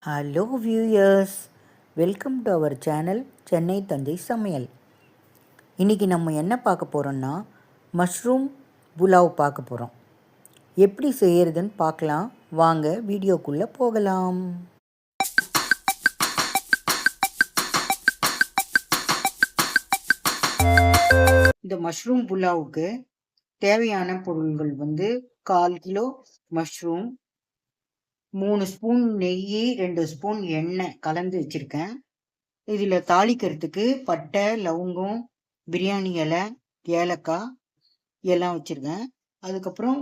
Hello viewers, welcome to our channel Chennai Thanjai சமையல். இன்றைக்கி நம்ம என்ன பார்க்க போகிறோன்னா மஷ்ரூம் புலாவ் பார்க்க போகிறோம். எப்படி செய்கிறதுன்னு பார்க்கலாம் வாங்க, வீடியோக்குள்ளே போகலாம். இந்த மஷ்ரூம் புலாவுக்கு தேவையான பொருள்கள் 1/4 கிலோ மஷ்ரூம், 3 ஸ்பூன் நெய், 2 ஸ்பூன் எண்ணெய் கலந்து வச்சுருக்கேன். இதில் தாளிக்கிறதுக்கு பட்டை, லவங்கம், பிரியாணி இலை, ஏலக்காய் எல்லாம் வச்சுருக்கேன். அதுக்கப்புறம்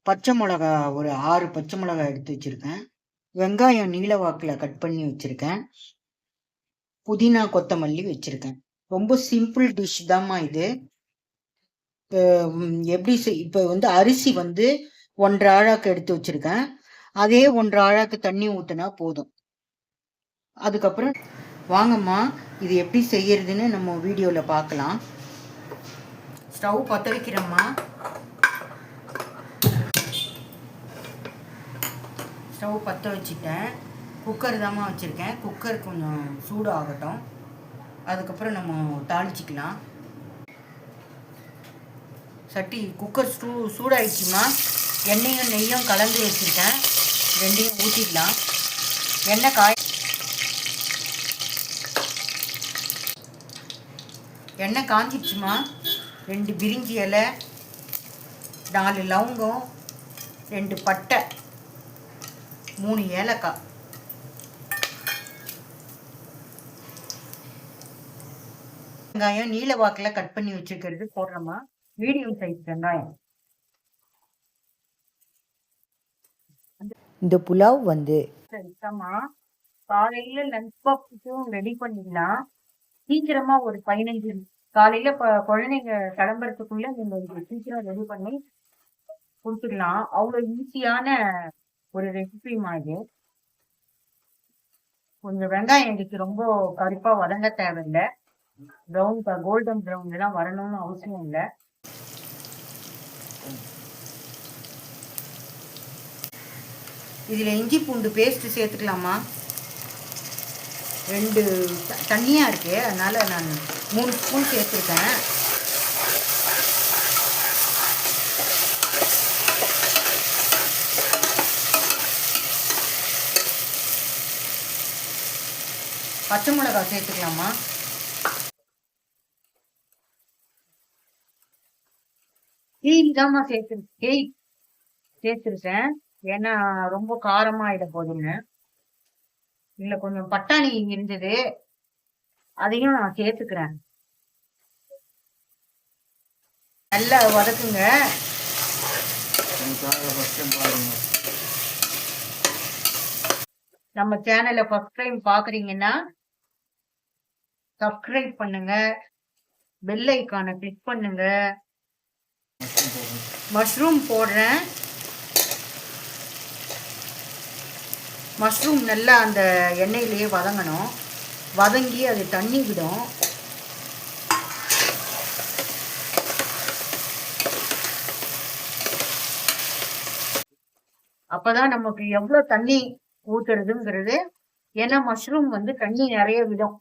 பச்சை மிளகா ஒரு 6 பச்சை மிளகாய் எடுத்து வச்சுருக்கேன். வெங்காயம் நீல வாக்கில் கட் பண்ணி வச்சுருக்கேன். புதினா, கொத்தமல்லி வச்சுருக்கேன். ரொம்ப சிம்பிள் டிஷ் தாம்மா இது. எப்படி இப்போ அரிசி 1/2 ஆழாக்கு எடுத்து வச்சுருக்கேன். அதே 1/2 ஆழாக்கு தண்ணி ஊற்றினா போதும். அதுக்கப்புறம் வாங்கம்மா, இது எப்படி செய்யறதுன்னு நம்ம வீடியோவில் பார்க்கலாம். ஸ்டவ் பற்ற வைக்கிறேம்மா. ஸ்டவ் பற்ற வச்சுட்டேன். குக்கர் தாம்மா வச்சுருக்கேன். குக்கர் கொஞ்சம் சூடு ஆகட்டும். அதுக்கப்புறம் நம்ம தாளிச்சிக்கலாம். சட்டி குக்கர் சூடாயிடுச்சுமா. எண்ணெயும் நெய்யும் கலந்து வச்சுருக்கேன். ரெண்டையும் ஊற்றிடலாம். எண்ணெய் காஞ்சிடுச்சுமா. 2 பிரிஞ்சி இலை, 4 லவங்கம், 2 பட்டை, 3 ஏலக்காய். வெங்காயம் நீல வாக்கில் கட் பண்ணி வச்சுருக்கிறது போடுறோமா. மீடியம் சைஸ் வெங்காயம். இந்த புலாவ் சரிதாம்மா. காலையில் லஞ்ச் பாக்ஸுக்கும் ரெடி பண்ணிடலாம். சீக்கிரமா ஒரு 15 காலையில குழந்தைங்க கிளம்புறதுக்குள்ள நீங்க சீக்கிரம் ரெடி பண்ணி கொடுத்துடலாம். அவ்வளவு ஈஸியான ஒரு ரெசிபிமா இது. கொஞ்சம் வெங்காயம் இதுக்கு ரொம்ப கருப்பா வதங்க தேவையில்லை. கோல்டன் ப்ரௌன் எல்லாம் வரணும்னு அவசியம் இல்லை. இதுல இஞ்சி பூண்டு பேஸ்ட் சேர்த்துக்கலாமா. 2 தண்ணியாக இருக்குது, அதனால் நான் 3 ஸ்பூன் சேர்த்துருக்கேன். பச்சை மிளகாய் சேர்த்துக்கலாமா. தாம்மா சேர்த்துருக்கேன். ஏன்னா ரொம்ப காரமாயிட போதுன்னு. இல்ல கொஞ்சம் பட்டாணி இருந்தது, அதையும் நான் சேர்த்துக்கிறேன். நல்லா வதக்குங்க. நம்ம சேனலை ஃபர்ஸ்ட் டைம் பாக்குறீங்கன்னா சப்ஸ்கிரைப் பண்ணுங்க, பெல் ஐகானை கிளிக் பண்ணுங்க. மஷ்ரூம் போடுறேன். மஷ்ரூம் நல்லா அந்த எண்ணெயிலேயே வதங்கணும். வதங்கி அது தண்ணி விடும். அப்பதான் நமக்கு எவ்வளவு தண்ணி ஊத்துறதுங்கிறது. ஏன்னா மஷ்ரூம் தண்ணி நிறைய விடும்.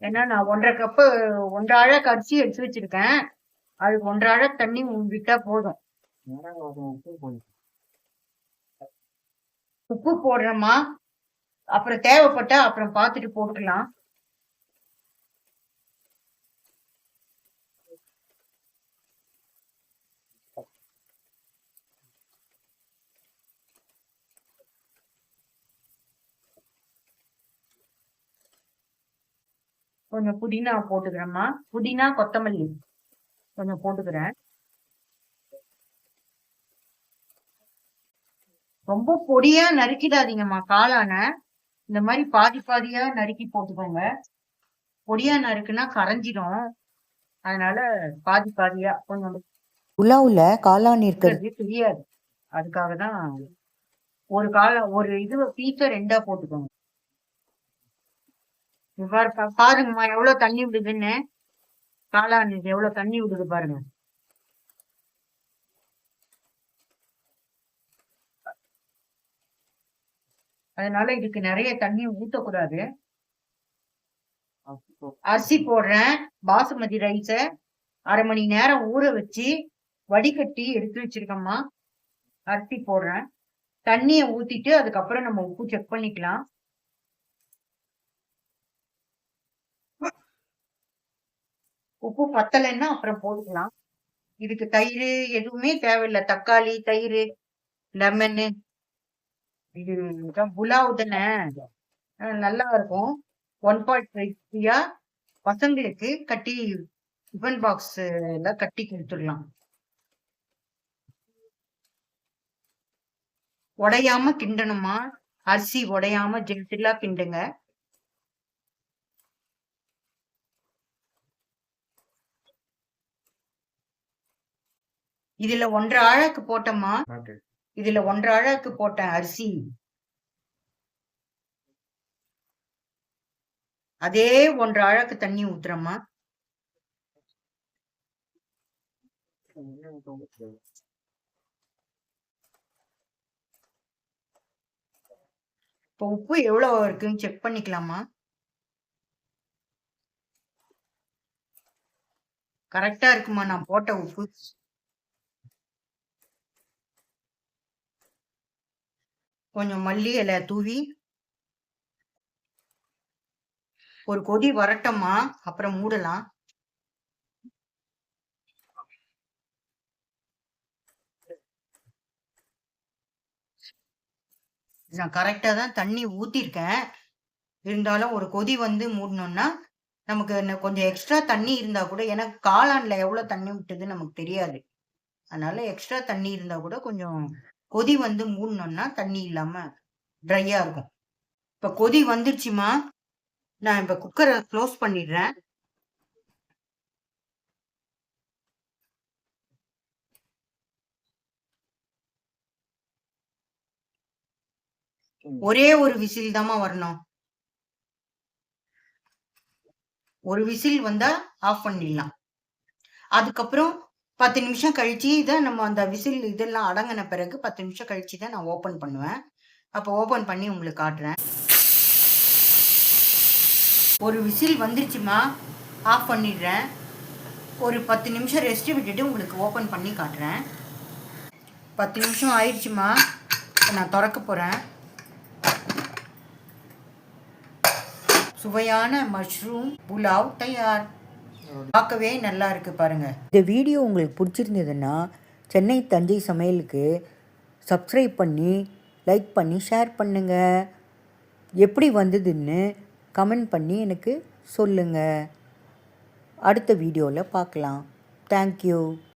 ஏன்னா நான் 1/2 கப்பு 1/2 ஆழாக்கு அரிசி எடுத்து வச்சிருக்கேன். அதுக்கு 1/2 ஆழாக்கு தண்ணி விட்டா போதும். உப்பு போடுறோமா. அப்புறம் தேவைப்பட்டா அப்புறம் பார்த்துட்டு போட்டுக்கலாம். கொஞ்சம் புதினா போட்டுக்கிறேம்மா. புதினா, கொத்தமல்லி கொஞ்சம் போட்டுக்கிறேன். ரொம்ப பொடியா நறுக்கிடாதீங்கம்மா காளான. இந்த மாதிரி பாதி பாதியா நறுக்கி போட்டுக்கோங்க. பொடியா நறுக்குன்னா கரைஞ்சிடும். அதனால பாதி பாதியா கொஞ்சம். புலாவுல காளான் இருக்கிறது தெரியாது, அதுக்காக தான் ஒரு பீஸ 2ஆ போட்டுக்கோங்க. பாருங்கம்மா எவ்வளவு தண்ணி விடுதுன்னு. காளான் எவ்வளவு தண்ணி விடுது பாருங்க. அதனால இதுக்கு நிறைய தண்ணி ஊத்தக்கூடாது. அரிசி போடுறேன். பாசுமதி ரைஸ 1/2 மணி நேரம் ஊற வச்சு வடிகட்டி எடுத்து வச்சிருக்கேம்மா. அரிசி போடுறேன். தண்ணிய ஊத்திட்டு அதுக்கப்புறம் நம்ம உப்பு செக் பண்ணிக்கலாம். உப்பு பத்தலைன்னா அப்புறம் போட்டுக்கலாம். இதுக்கு தயிர் எதுவுமே தேவையில்லை. தக்காளி, தயிர், லெமனு, இது புலாவ் தானே, நல்லா இருக்கும். 1.5 பசங்களுக்கு கட்டி டிஃபன் பாக்ஸ்ல கட்டி கொடுத்துடலாம். உடையாம கிண்டணுமா, அரிசி உடையாம ஜென்டிலா கிண்டுங்க. இதுல 1.5 ஆழாக்கு போட்டோமா, இதுல 1.5 ஆழாக்கு போட்டேன் அரிசி. அதே 1.5 ஆழாக்கு தண்ணி ஊத்துறோமா. இப்போ உப்பு எவ்வளவு இருக்குன்னு செக் பண்ணிக்கலாமா. கரெக்டா இருக்குமா நான் போட்ட உப்பு. கொஞ்சம் மல்லி இலை தூவி ஒரு கொதி வரட்டமா, அப்புறம் மூடலாம். நான் கரெக்டா தான் தண்ணி ஊத்திருக்கேன். இருந்தாலும் ஒரு கொதி வந்து மூடணும்னா நமக்கு கொஞ்சம் எக்ஸ்ட்ரா தண்ணி இருந்தா கூட, ஏன்னா காளான்ல எவ்வளவு தண்ணி விட்டது நமக்கு தெரியாது. அதனால எக்ஸ்ட்ரா தண்ணி இருந்தா கூட கொஞ்சம் கொதி வந்து மூடணும்னா தண்ணி இல்லாம ட்ரையா இருக்கும். இப்ப கொதி வந்துருச்சுமா, நான் இப்ப குக்கரை க்ளோஸ் பண்ணிடுறேன். ஒரே ஒரு விசில் தாமா வரணும். ஒரு விசில் வந்தா ஆஃப் பண்ணிடலாம். அதுக்கப்புறம் 10 நிமிஷம் கழிச்சு தான் நம்ம அந்த விசில் இதெல்லாம் அடங்கின பிறகு 10 நிமிஷம் கழிச்சு தான் நான் ஓபன் பண்ணுவேன். அப்போ ஓபன் பண்ணி உங்களுக்கு காட்டுறேன். ஒரு விசில் வந்துருச்சுமா, ஆஃப் பண்ணிடுறேன். ஒரு 10 நிமிஷம் ரெஸ்ட் விட்டுட்டு உங்களுக்கு ஓபன் பண்ணி காட்டுறேன். 10 நிமிஷம் ஆயிடுச்சுமா, நான் திறக்க போறேன். சுவையான மஷ்ரூம் புலாவ் தயார். பார்க்கவே நல்லா இருக்கு பாருங்க. இந்த வீடியோ உங்களுக்கு பிடிச்சிருந்ததுன்னா சென்னை தஞ்சை சமையலுக்கு சப்ஸ்கிரைப் பண்ணி லைக் பண்ணி ஷேர் பண்ணுங்கள். எப்படி வந்ததுன்னு கமெண்ட் பண்ணி எனக்கு சொல்லுங்கள். அடுத்த வீடியோவில் பார்க்கலாம். தேங்க்யூ.